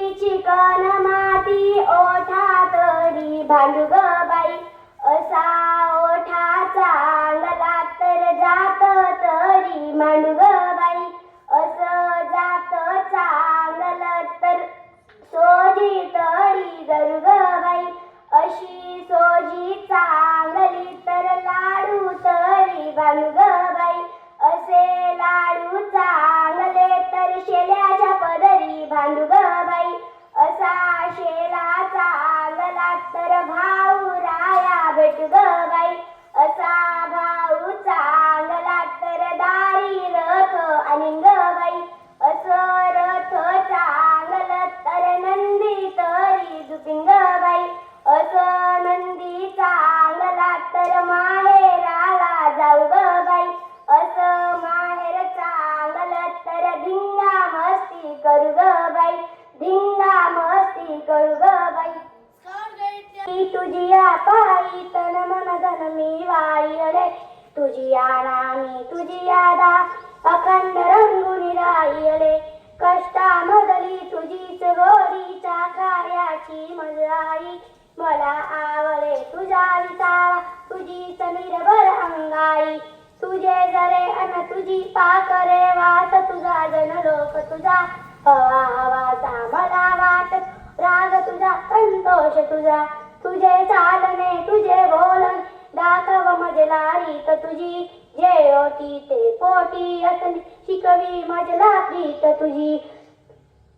माती चिकन माती ओठातली भांडू ग बाई असा ओठा चांगला तर जात तरी मांडू ग बाई असं जात चांगलं तर सोजी तळी धरू ग बाई अशी सोजी चांगली तर लाडू तरी बांधू ग बाई असे लाडू चांगले तर शेल्याच्या पदरी बांधू ग बाई असा शेला चांगला तर भाऊ राया भेटू ग बाई असा भाऊ चांगला तर दारी रथ आणीन ग बाई असं रथ चांगलं तर नंदी तरी झुकीन ग बाई असं नंदी चांगला तर माहेराला जाऊ ग बाई असं माहेर चांगलं तर धिंगा मस्ती करू ग बाई धिंगा मस्ती करू ग बाई तुझी पायी तन मन धन मी वाई अरे तुझी नामी तुझी यादा अखंड रंगुनी राई अरे कष्टामधली तुझीच गोरीच्या कार्याची मजराई मला आवडे तुझा विसावा तुझीच निर्भर अंगाई तुझे जरे अन तुझी पाकरे वाट तुझा जन लोक तुझा हवा हवाचा मला वाट राग तुझा संतोष तुझा तुझे चालणे तुझे बोलन दाखव मजला रीत तुझी जे होती ते पोटी असली शिकवी मजला प्रीत तुझी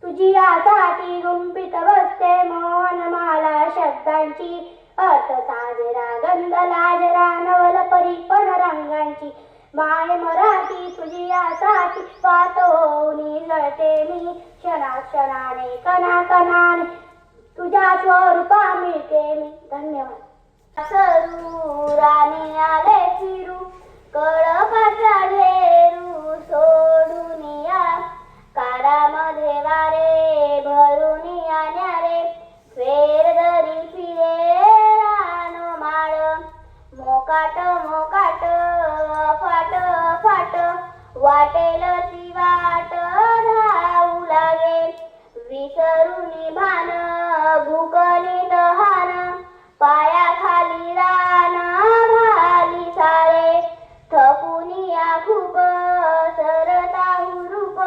तुझी यासाठी गुंफित बसते मोहन माला शब्दांची अर्थ साजरा गंध लाजरा नवल परीपण रंगांची माय मराठी तुझी यासाठी पाहतो होऊनी जळते मी क्षणाक्षणाने कणाकणाने तुझ्या स्वरूपा मिळते मी धन्यवाद सरूराने आले फिरू कळपाचा ढेरू सोडून या काळामध्ये वारे भरून आण्यारे फेर दरी फिरे रानो माळ मोकाट मोकाट फाट फाट वाटेल ती वाट धावू लागे विसरून भान भूकली तहान पायाखाली रान भाली सारे थकुनिया खूप सरता हुरूप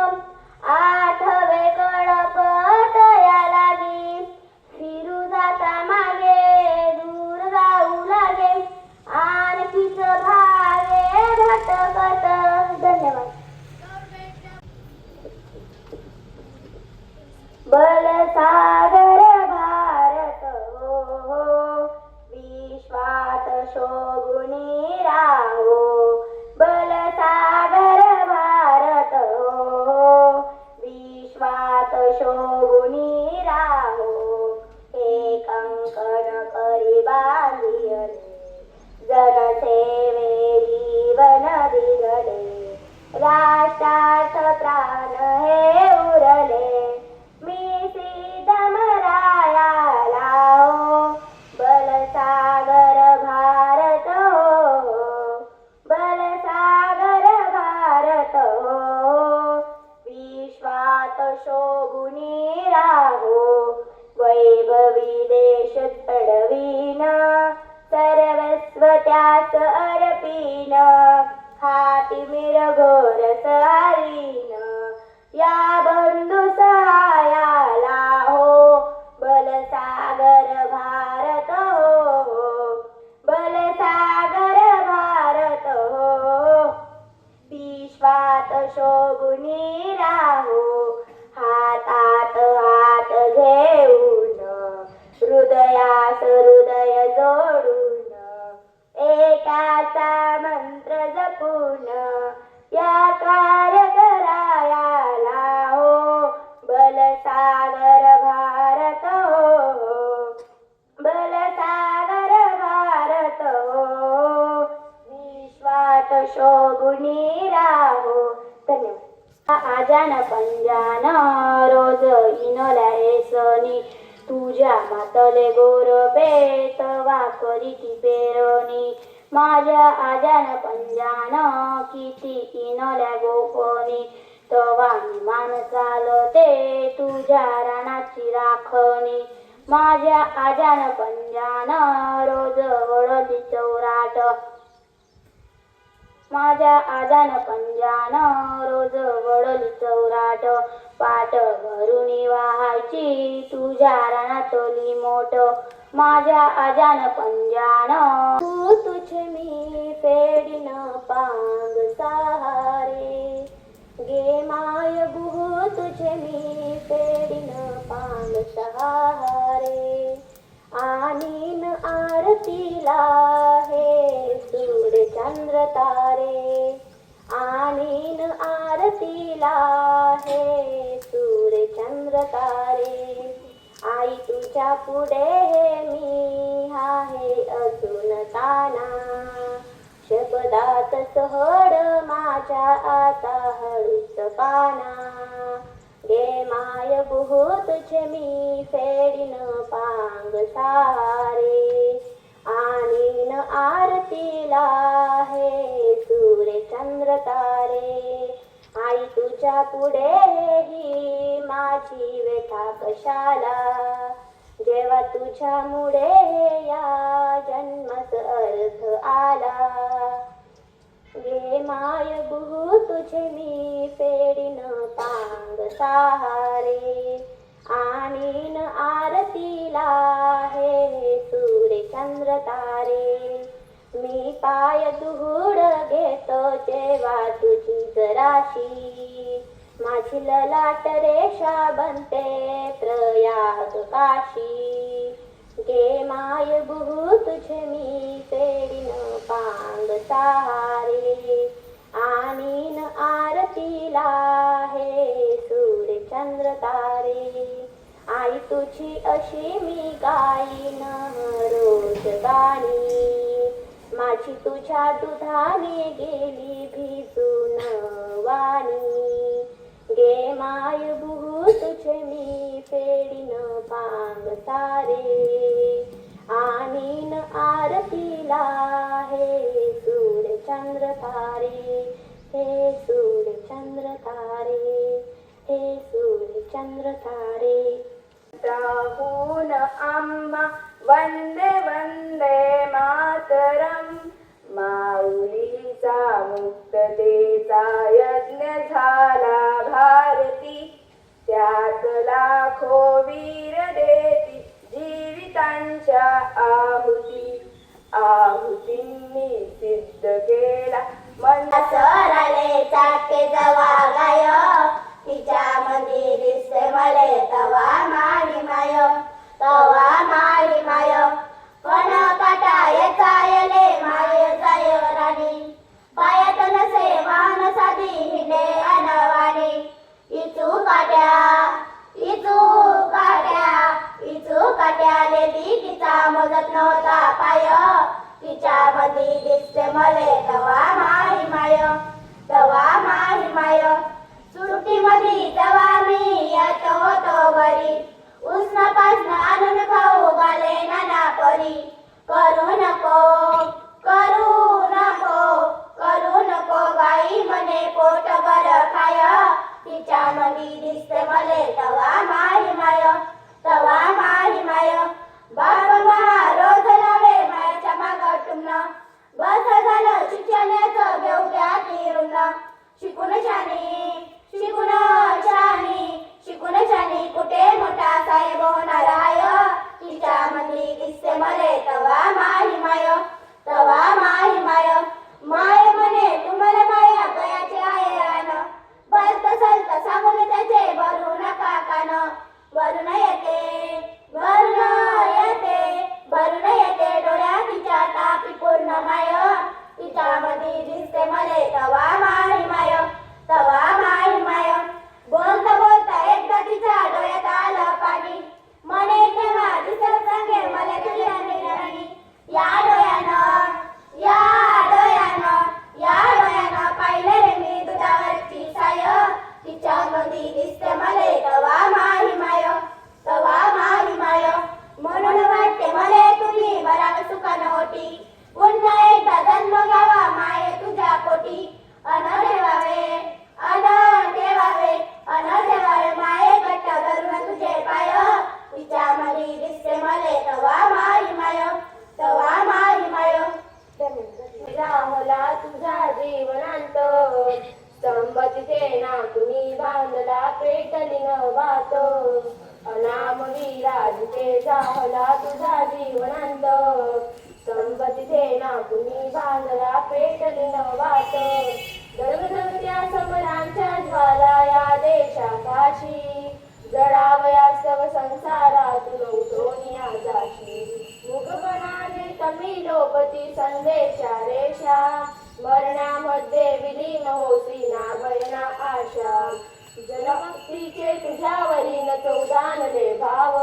आठवे कडप तया लागी फिरू जाता मागे दूर जाऊ लागे आणखीच भागे भटकत धन्यवाद बलसागर भारत हो हो विश्वात शोभुनी राहो बलसागर भारत हो हो विश्वात शोभुनी राहो एक अंकन करी बांधिले जनसेवे जीवन दिले राष्ट्रार्थ प्राण हे उरले मी सीतमरायाला हो बलसागर भारत हो बलसागर भारत हो विश्वात शोभुनी राहो वैभवी देश तडवीन सर्वस्व त्यास अर्पीन हाती मिरघोर सारीन या बंधू सहायाला हो बलसागर भारत हो बलसागर भारत हो विश्वात शोभुनी राहो हातात हात घेऊन हृदयास हृदय जोडून एकाचा मंत्र जपून या कार्य करायाला हो बलसागर भारत हो बलसागर भारत हो विश्वात शोभुनी राहो धन्यवाद आजान पंजान रोज इनल्या हेसनी तुझ्या मातले गोर पेत वाकरी ती पेरणी माझ्या आजान पंजान किती इनल्या गोपनी तवा मान चालते तुझ्या रानाची राखणी. माझ्या आजान पंजान रोज वळली चौराट. माझ्या आजान पंजान रोज वळली चौराट. पाट भरून वाहायची तुझ्या रानातली मोठ. माझ्या आजान पंजान तू तुझे मी फेडीन पांग सहारे. गे माय बुहू तुझे मी फेडीन पांग सहारे. आणीन आरतीला हे सूर्य चंद्र तारे. आणीन आरतीला हे सूर्य चंद्र तारे. आई तुझ्या पुढे मी आहे अजून ताना. शब्दात सहड माझ्या आता हळूच पाना. गे माय बुहू तुझे मी फेडीन पांग सहारे. आणीन आरतीला हे सूर्य चंद्र तारे. आई तुझ्या पुढे ही माझी व्यथा कशाला. जेव्हा तुझ्यामुळे या जन्मास अर्थ आला. गे माय बुहू तुझे मी फेडीन पांग सहारे. आणीन आरतीला हे सूर्य चंद्र तारे. मी पाय दुहूड घेतो जेव्हा तुझी जराशी. माझी ललाट रेषा बनते प्रयाग काशी. गे माय बुहू तुझे मी फेडीन पांग सहारे. आणीन आरतीला हे सूर्य चंद्र तारे. आई तुझी अशी मी गाईन रोज गाणी. माझी तुझ्या दुधाने गेली भिजून वाणी. गे माय बुहू तुझे मी फेडीन पांग सारे. आणीन आरतीला हे सूर्य चंद्र तारे. हे सूर्य चंद्र तारे. हे सूर्य चंद्र तारे. राहून आम्हा वंदे वंदे मातरम. माऊलीचा मुक्ततेचा यज्ञ झाला भारती. त्यात लाखो वीर देती जीवितांच्या आहुती. आहुतींनी सिद्ध केला सरले चाके जवा गाय. तिच्या मध्ये दिसते मले तवा माही माय. तवा माही माय पण काटाय चायले माय जाय राणी. पायात नसे मान साधी हिंडे अनवाणी. इचू काट्या इचू काट्या इचू काट्याले तिचा मोजत नव्हता पाय. तिच्या मध्ये दिसते मले तवा माही माय. तवा माही माय सुट्टी मध्ये तवा मी येत होतो घरी. उष्ण पासन आणून खाऊ घाले नाना परी. करू नको करू नको करू नको गाई म्हणे पोटभर खाय. तिच्या मध्ये दिसते मले तवा माही माय. तवा माही माय बाप महारोज लावे मायाच्या माग टुमन. बस झालं शिक्षणाचं घेऊ द्या किरून. शिकून शानी शिकून शानी शिकून शानी कुठे मोठा साहेब होणार आहे. तिच्या मध्ये दिसते मले तवा माही माय. चांदला पेटली नवात गडगडत्या समरांच्या ज्वाला या देशाकाशी जडावयास्तव संसारातून उतरोनिया जाशी मुगपणाने तमिलोपती संदेशा रेषा मरणामध्ये विलीन होसी ना भयना आशा जनभक्तीचे तुझ्यावरील चौदानले भाव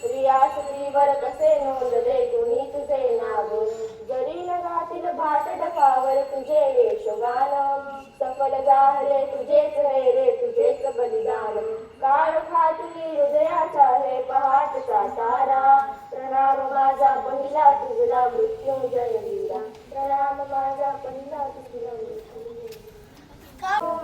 रियासरीवर कसे नोंदले कुणी तुझे नाव जरी नगातील भाट डकावर तुझे यशगान सफल झाले तुझेच हे रे तुझेच बलिदान काळ खातुनी हृदयाचा हे पहाटचा तारा प्रणाम माझा पहिला तुझला मृत्युंजय वीरा प्रणाम माझा पहिला तुझला मृत्युंजय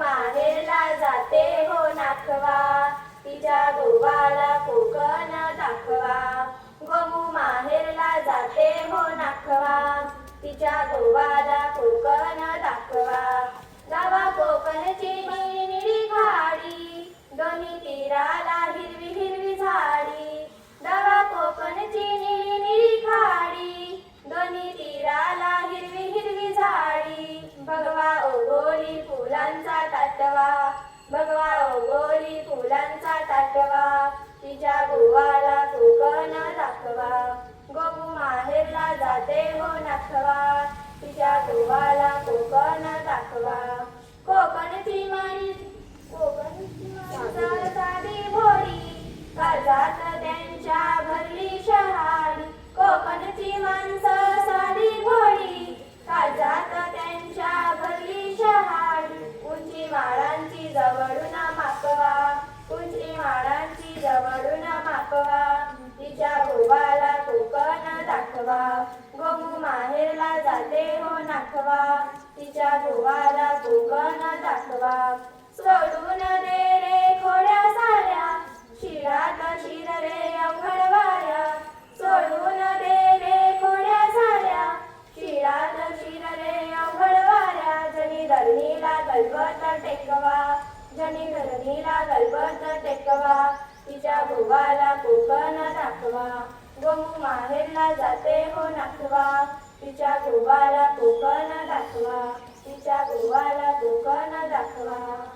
माहेरला जाते हो नाखवा तिच्या गोवाला कोकण दाखवा गोमू माहेरला जाते हो नाखवा तिच्या गोवाला कोकण दाखवा गावा कोकणची निळी खाडी दोन्ही तीराला हिरवी हिरवी झाडी गावा कोकणची निळी खाडी दोन्ही तीराला हिरवी हिरवी झाडी भगवा ओघोली फुलांचा ताटवा भगवा ओघोली फुलांचा ताटवा तिच्या गोवाला कोकण दाखवा गोमू माहेरला जाते हो नाखवा तिच्या गोवाला कोकण दाखवा कोकणची माणसं साधी भोळी काळजात त्यांच्या भरली शहाळी कोकणची माणसं साधी भोळी काळजात त्यांच्या भरली शहाळी उंची माळांची जवळून मापवा उंची माळांची जवळून मापवा तिच्या गोवाला कोकण दाखवा गोमू माहेरला जाते हो नाखवा तिच्या गोवाला कोकण दाखवा सोडून दे रे खोड्या साऱ्या शिरात शिर रे अवघड वाऱ्या सोडून दे रे खोड्या साऱ्या शिरात शिर रे अवघड वाऱ्या जनी धरणीला गलबत टेकवा जनी धरणीला गलबत टेकवा तिच्या गोवाला कोकण दाखवा गोमू माहेरला जाते हो नाखवा तिच्या गोवाला कोकण दाखवा तिच्या गोवाला कोकण दाखवा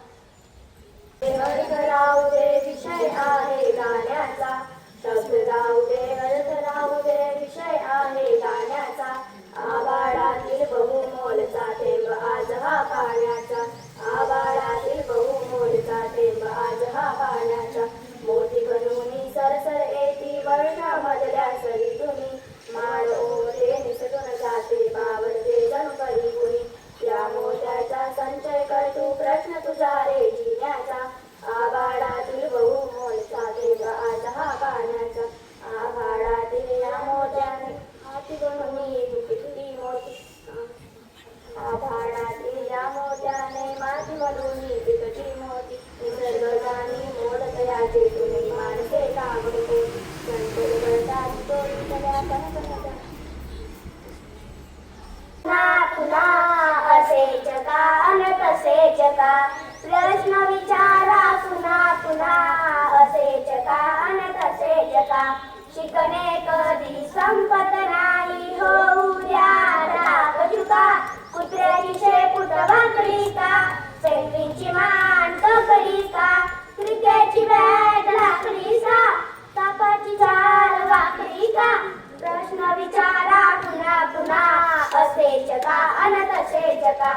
अर्थ राहू दे विषय आहे गाण्याचा शब्द राहू दे अर्थ राहू दे विषय आहे गाण्याचा आभाळातील बहुमोलचा थेंब आज हा पाण्याचा आभाळातील बहुमोलचा थेंब आज हा पाण्याचा मोठी बनवणी सरसर येती वर्षामधल्या सरी तुम्ही माळ ओढे निसटून जाते बावरते जणू कधी कुणी या मोत्याचा संचय कर तू प्रश्न तुझा रे जिण्याचा आभाळातील बहुमोलचा थेंब आज हा पाण्याचा आभाळातील या मोत्याने हाती बनवणी तुटली मोती आभाळातील या मोत्याने माती बनवणी तुटली मोती निसर्गजानी मोड तयाचे तुम्ही माणसे कामडतो संतोष करतात तोरी सगळ्या कणकणच्या पुन्हा असेच का अन तसेच का प्रश्न विचारा पुन्हा पुन्हा असेच का अन तसेच का शिकणे कधी संपत नाही होऊ द्या राग चुका कुत्र्याची शेपूट भाकरी का पेंग्विनची मान तकडी का क्रिकेटची बॅट लाकडी का तापाची झाड वाकडी का प्रश्न विचारा पुन्हा पुन्हा असेच का अन तसेच का